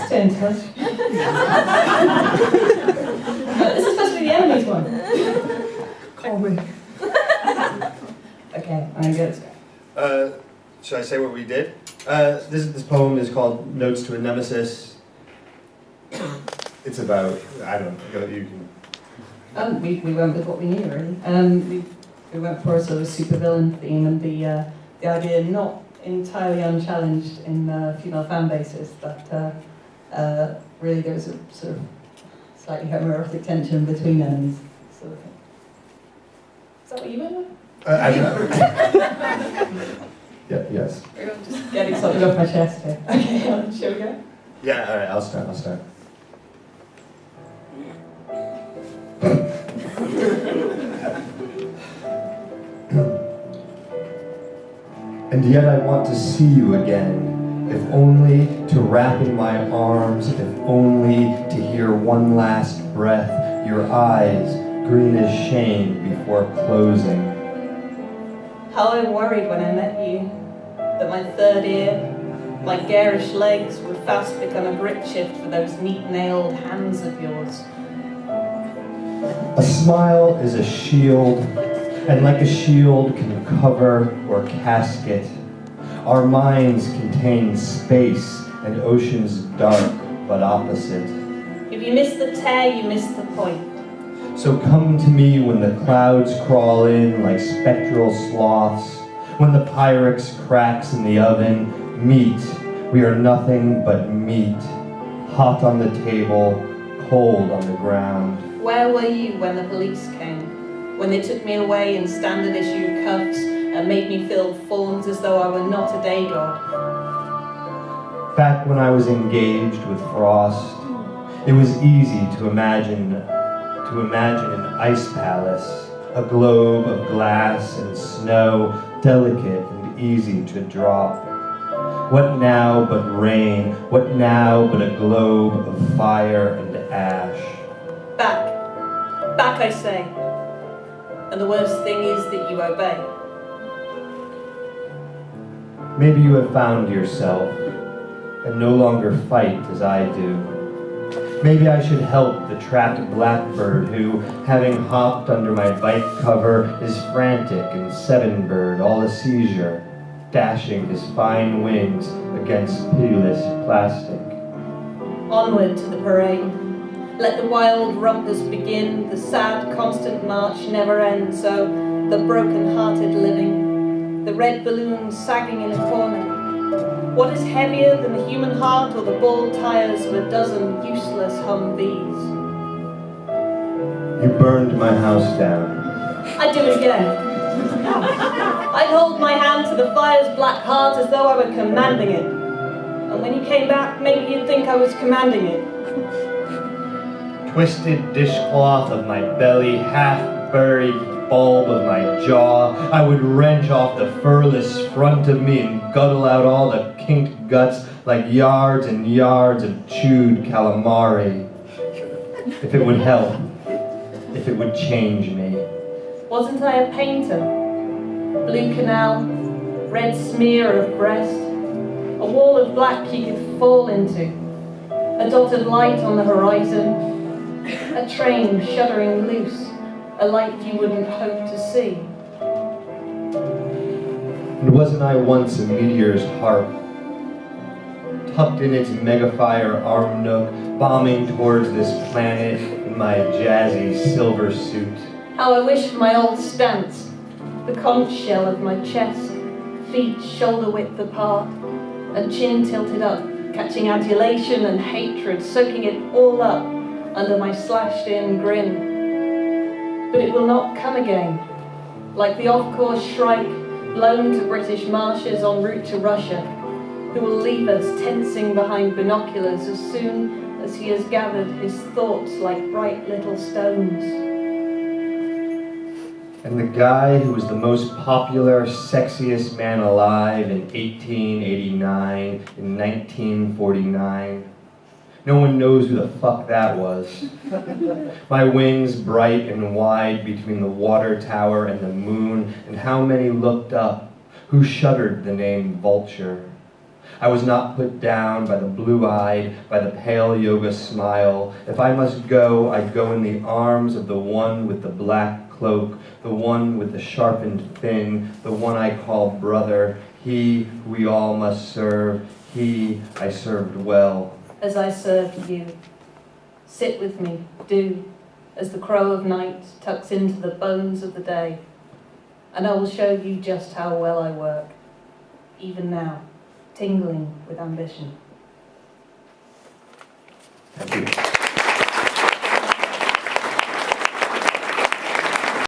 Stay in touch. This is supposed to be the enemy's one. Call me. Okay, I'm gonna get this. Should I say what we did? This poem is called Notes to a Nemesis. It's about, I don't know, you can... We went with what we knew, really. We went for a sort of supervillain theme, and the idea not entirely unchallenged in female fan bases, but really there was a sort of slightly homoerotic tension between enemies, sort of thing. Is that what you went with? Yeah, yes. I'm just getting something off my chest here. Okay, shall we go? Yeah, all right, I'll start. And yet I want to see you again, if only to wrap in my arms, if only to hear one last breath, your eyes, green as shame before closing. How I worried when I met you, that my third ear, my garish legs would fast become a grip shift for those neat-nailed hands of yours. A smile is a shield, and like a shield can cover or casket. Our minds contain space and oceans dark but opposite. If you miss the tear, you miss the point. So come to me when the clouds crawl in like spectral sloths, when the Pyrex cracks in the oven. Meat, we are nothing but meat, hot on the table, cold on the ground. Where were you when the police came? When they took me away in standard issue cuffs and made me fill forms as though I were not a day god? Back when I was engaged with Frost, it was easy to imagine an ice palace, a globe of glass and snow, delicate and easy to drop. What now but rain? What now but a globe of fire and ash? Back, I say. And the worst thing is that you obey. Maybe you have found yourself and no longer fight as I do. Maybe I should help the trapped blackbird who, having hopped under my bike cover, is frantic and seven-bird, all a seizure, dashing his fine wings against pitiless plastic. Onward to the parade. Let the wild rumpus begin, the sad, constant march never end, so the broken-hearted living, the red balloon sagging in a corner. What is heavier than the human heart or the bald tires of a dozen useless Humvees? You burned my house down. I'd do it again. I'd hold my hand to the fire's black heart as though I were commanding it. And when you came back, maybe you'd think I was commanding it. Twisted dishcloth of my belly, half-buried bulb of my jaw, I would wrench off the furless front of me and guddle out all the kinked guts like yards and yards of chewed calamari. If it would help, if it would change me. Wasn't I a painter? Blue canal, red smear of breast, a wall of black you could fall into, a dot of light on the horizon, a train shuddering loose, a light you wouldn't hope to see. And wasn't I once a meteor's harp, tucked in its megafire arm nook, bombing towards this planet in my jazzy silver suit? How I wish for my old stance, the conch shell of my chest, feet shoulder width apart, a chin tilted up, catching adulation and hatred, soaking it all up under my slashed-in grin. But it will not come again, like the off-course shrike blown to British marshes en route to Russia, who will leave us tensing behind binoculars as soon as he has gathered his thoughts like bright little stones. And the guy who was the most popular, sexiest man alive in 1889, in 1949. No one knows who the fuck that was. My wings bright and wide between the water tower and the moon, and how many looked up, who shuddered the name vulture. I was not put down by the blue-eyed, by the pale yoga smile. If I must go, I go in the arms of the one with the black cloak, the one with the sharpened fin, the one I call brother, he we all must serve, he I served well. As I served you, sit with me, do, as the crow of night tucks into the bones of the day, and I will show you just how well I work, even now, tingling with ambition. Thank you.